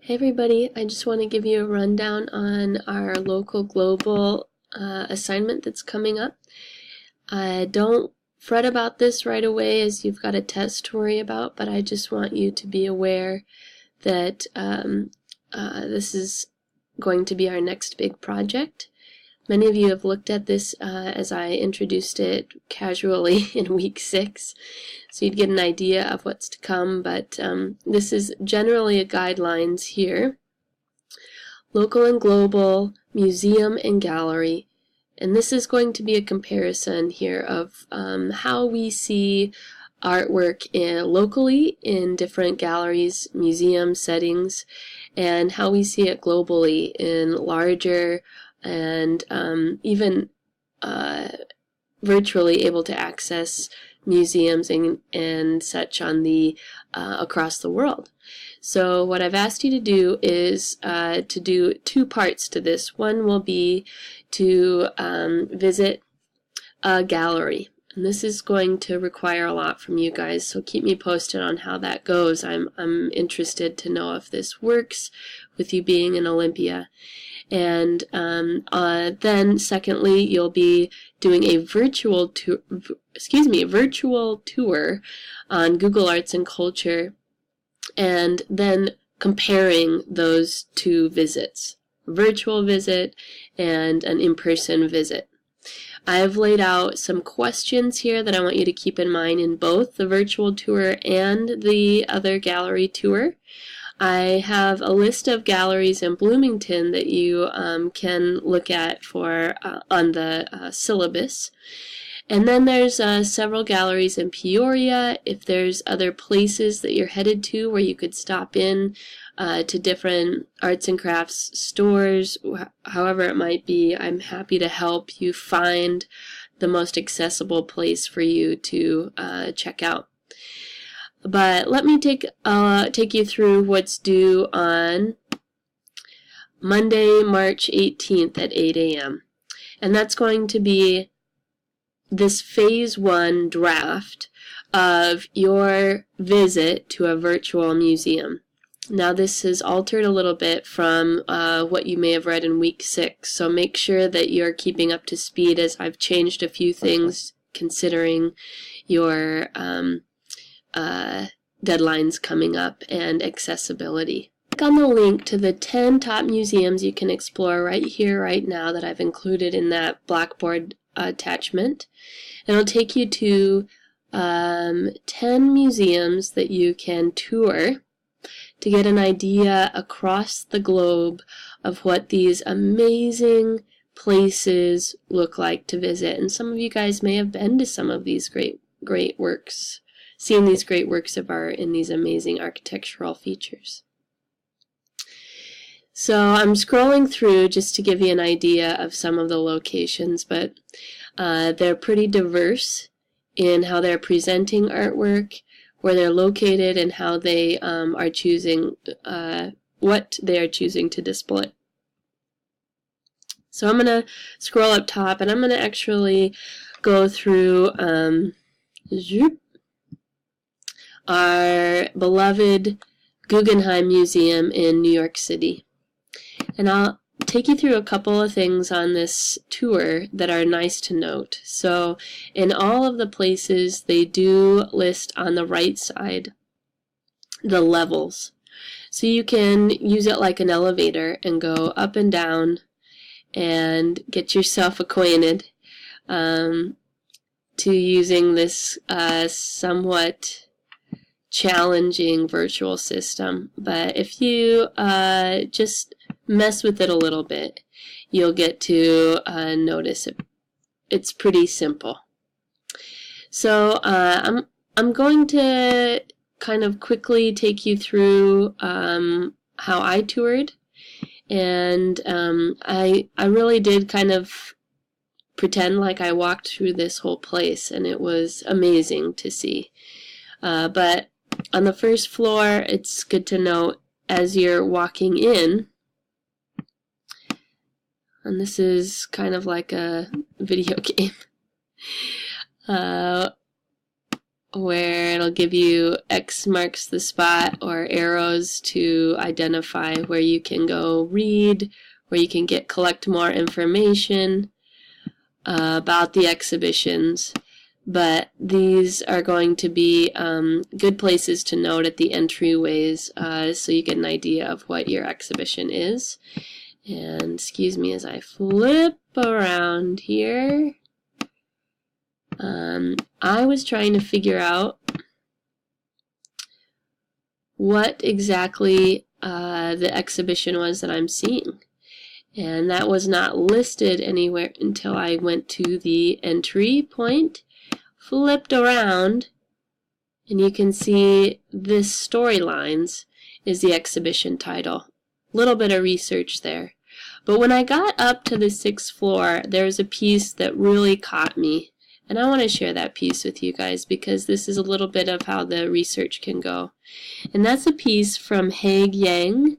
Hey everybody, I just want to give you a rundown on our local global assignment that's coming up. Don't fret about this right away as you've got a test to worry about, but I just want you to be aware that this is going to be our next big project. Many of you have looked at this as I introduced it casually in week 6, so you'd get an idea of what's to come, but this is generally a guidelines here. Local and global, museum and gallery, and this is going to be a comparison here of how we see artwork locally in different galleries, museum settings, and how we see it globally in larger and even virtually able to access museums and such on the across the world. So what I've asked you to do is to do 2 parts to this. One will be to visit a gallery. And this is going to require a lot from you guys, so keep me posted on how that goes. I'm interested to know if this works with you being in Olympia. And then secondly, you'll be doing a virtual tour on Google Arts and Culture, and then comparing those 2 visits, a virtual visit and an in-person visit. I've laid out some questions here that I want you to keep in mind in both the virtual tour and the other gallery tour. I have a list of galleries in Bloomington that you can look at for on the syllabus. And then there's several galleries in Peoria. If there's other places that you're headed to where you could stop in to different arts and crafts stores, however it might be, I'm happy to help you find the most accessible place for you to check out. But let me take you through what's due on Monday, March 18th at 8 a.m. And that's going to be this phase 1 draft of your visit to a virtual museum. Now this is altered a little bit from what you may have read in week 6, so make sure that you're keeping up to speed as I've changed a few things considering your deadlines coming up and accessibility. Click on the link to the 10 top museums you can explore right here, right now that I've included in that Blackboard attachment. It'll take you to 10 museums that you can tour to get an idea across the globe of what these amazing places look like to visit. And some of you guys may have been to some of these great works, seen these great works of art in these amazing architectural features. So I'm scrolling through just to give you an idea of some of the locations, but they're pretty diverse in how they're presenting artwork, where they're located, and how they are choosing what they are choosing to display. So I'm going to scroll up top, and I'm going to actually go through our beloved Guggenheim Museum in New York City. And I'll take you through a couple of things on this tour that are nice to note. So in all of the places, they do list on the right side the levels. So you can use it like an elevator and go up and down and get yourself acquainted to using this somewhat challenging virtual system. But if you just mess with it a little bit, you'll get to notice it. It's pretty simple. So I'm going to kind of quickly take you through how I toured, and I really did kind of pretend like I walked through this whole place, and it was amazing to see. But on the first floor, it's good to note as you're walking in, and this is kind of like a video game, where it'll give you X marks the spot or arrows to identify where you can go read, where you can collect more information about the exhibitions. But these are going to be good places to note at the entryways so you get an idea of what your exhibition is. And excuse me as I flip around here. I was trying to figure out what exactly the exhibition was that I'm seeing. And that was not listed anywhere until I went to the entry point, flipped around, and you can see this Storylines is the exhibition title. Little bit of research there. But when I got up to the 6th floor, there was a piece that really caught me. And I want to share that piece with you guys because this is a little bit of how the research can go. And that's a piece from Haig Yang,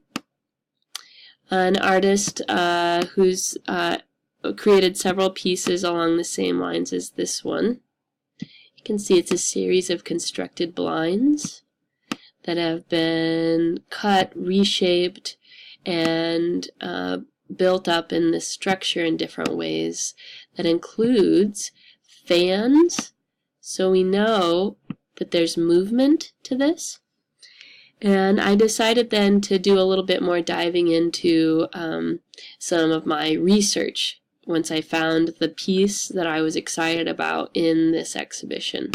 an artist who's created several pieces along the same lines as this one. You can see it's a series of constructed blinds that have been cut, reshaped, and built up in this structure in different ways. That includes fans, so we know that there's movement to this. And I decided then to do a little bit more diving into some of my research once I found the piece that I was excited about in this exhibition.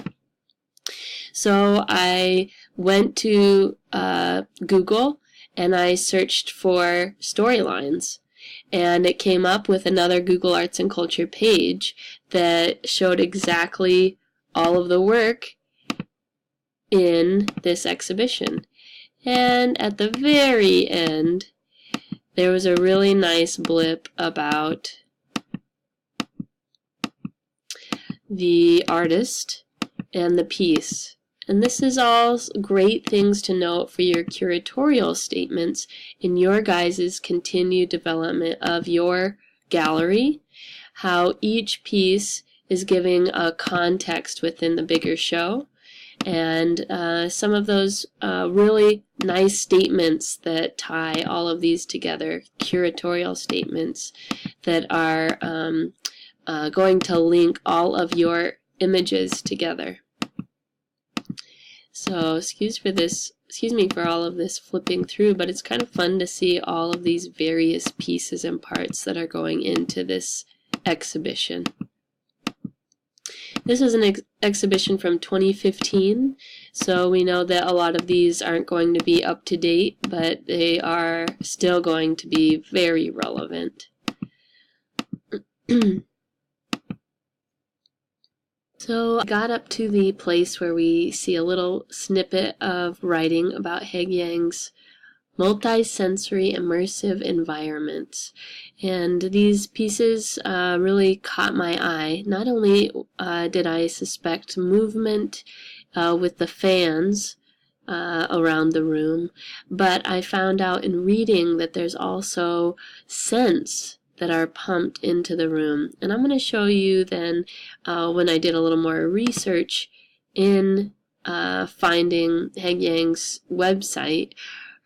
So I went to Google and I searched for Storylines. And it came up with another Google Arts and Culture page that showed exactly all of the work in this exhibition. And at the very end, there was a really nice blip about the artist and the piece. And this is all great things to note for your curatorial statements in your guys' continued development of your gallery, how each piece is giving a context within the bigger show, and some of those really nice statements that tie all of these together, curatorial statements that are going to link all of your images together. So excuse me for all of this flipping through, but it's kind of fun to see all of these various pieces and parts that are going into this exhibition. This is an exhibition from 2015, so we know that a lot of these aren't going to be up to date, but they are still going to be very relevant. So I got up to the place where we see a little snippet of writing about Haig Yang's multi-sensory immersive environments. And these pieces really caught my eye. Not only did I suspect movement with the fans around the room, but I found out in reading that there's also scents that are pumped into the room. And I'm going to show you then when I did a little more research in finding Haig Yang's website.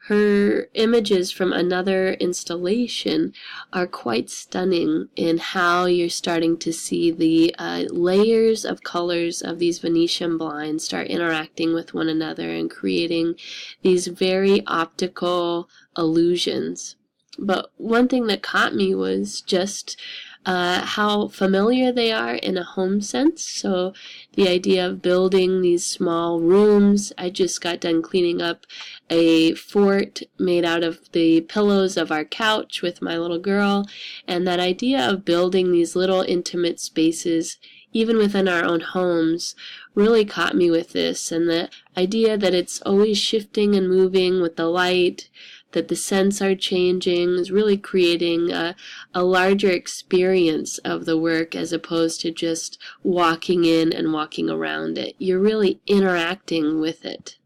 Her images from another installation are quite stunning in how you're starting to see the layers of colors of these Venetian blinds start interacting with one another and creating these very optical illusions. But one thing that caught me was just how familiar they are in a home sense. So the idea of building these small rooms. I just got done cleaning up a fort made out of the pillows of our couch with my little girl, and that idea of building these little intimate spaces even within our own homes really caught me with this, and the idea that it's always shifting and moving with the light, that the scents are changing, is really creating a larger experience of the work as opposed to just walking in and walking around it. You're really interacting with it.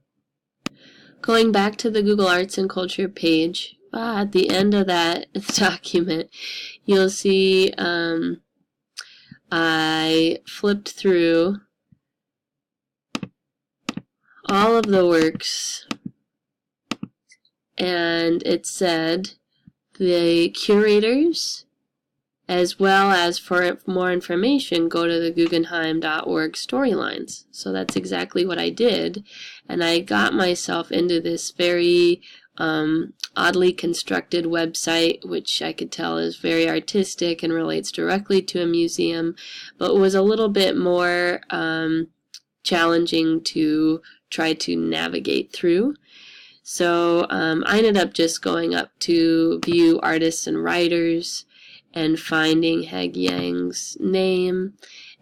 Going back to the Google Arts and Culture page, at the end of that document, you'll see I flipped through all of the works, and it said the curators, as well as for more information, go to the Guggenheim.org storylines. So that's exactly what I did, and I got myself into this very oddly constructed website, which I could tell is very artistic and relates directly to a museum, but was a little bit more challenging to try to navigate through. So I ended up just going up to view artists and writers and finding Heg Yang's name,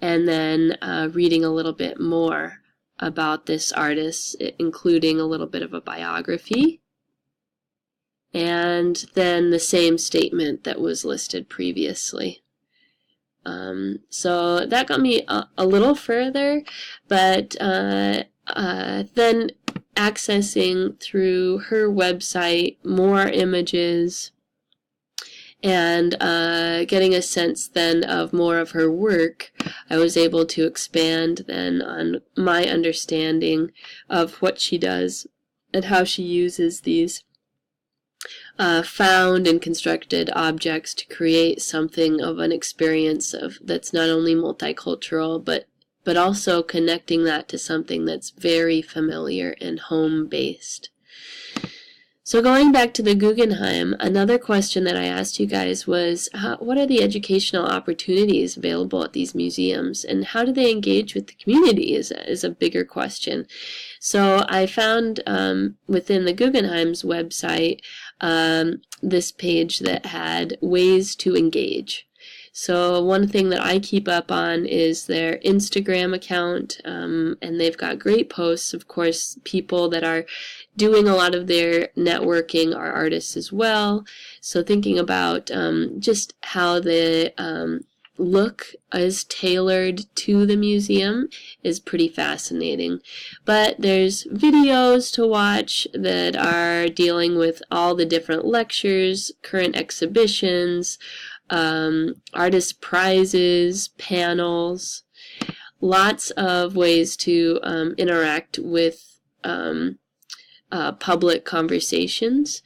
and then reading a little bit more about this artist, including a little bit of a biography, and then the same statement that was listed previously. So that got me a little further, but then accessing through her website more images and getting a sense then of more of her work, I was able to expand then on my understanding of what she does and how she uses these found and constructed objects to create something of an experience that's not only multicultural, but also connecting that to something that's very familiar and home-based. So going back to the Guggenheim, another question that I asked you guys was, what are the educational opportunities available at these museums, and how do they engage with the community is a bigger question. So I found within the Guggenheim's website this page that had ways to engage. So one thing that I keep up on is their Instagram account, and they've got great posts. Of course, people that are doing a lot of their networking are artists as well. So thinking about just how the look is tailored to the museum is pretty fascinating. But there's videos to watch that are dealing with all the different lectures, current exhibitions, artist prizes, panels, lots of ways to interact with public conversations.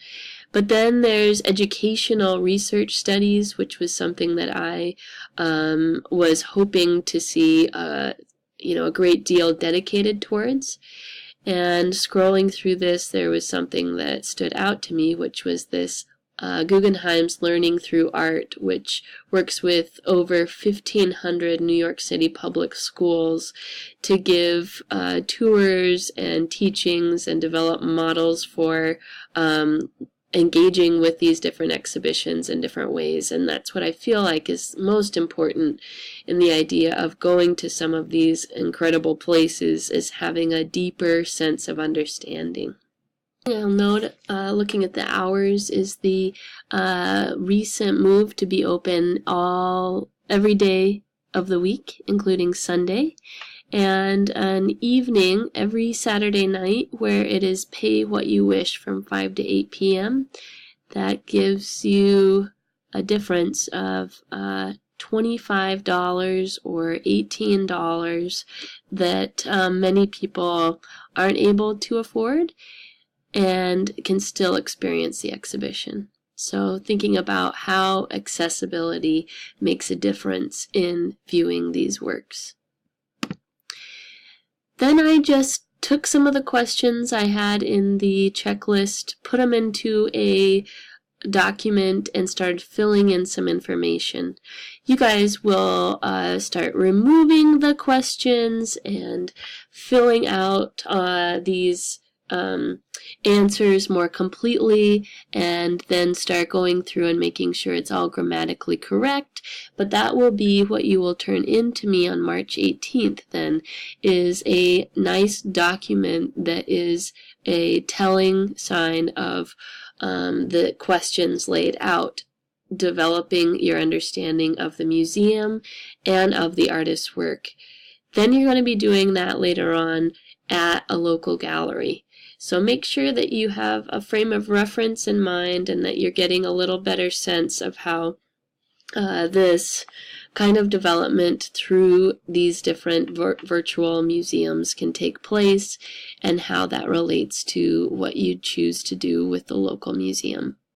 But then there's educational research studies, which was something that I was hoping to see a great deal dedicated towards. And scrolling through this, there was something that stood out to me, which was this Guggenheim's Learning Through Art, which works with over 1,500 New York City public schools to give tours and teachings and develop models for engaging with these different exhibitions in different ways. And that's what I feel like is most important in the idea of going to some of these incredible places, is having a deeper sense of understanding. I'll note, looking at the hours, is the recent move to be open every day of the week, including Sunday, and an evening every Saturday night where it is pay what you wish from 5 to 8 p.m. That gives you a difference of $25 or $18 that many people aren't able to afford and can still experience the exhibition. So thinking about how accessibility makes a difference in viewing these works. Then I just took some of the questions I had in the checklist, put them into a document, and started filling in some information. You guys will start removing the questions and filling out these answers more completely, and then start going through and making sure it's all grammatically correct. But that will be what you will turn in to me on March 18th then, is a nice document that is a telling sign of the questions laid out, developing your understanding of the museum and of the artist's work. Then you're going to be doing that later on at a local gallery. So make sure that you have a frame of reference in mind and that you're getting a little better sense of how this kind of development through these different virtual museums can take place, and how that relates to what you choose to do with the local museum.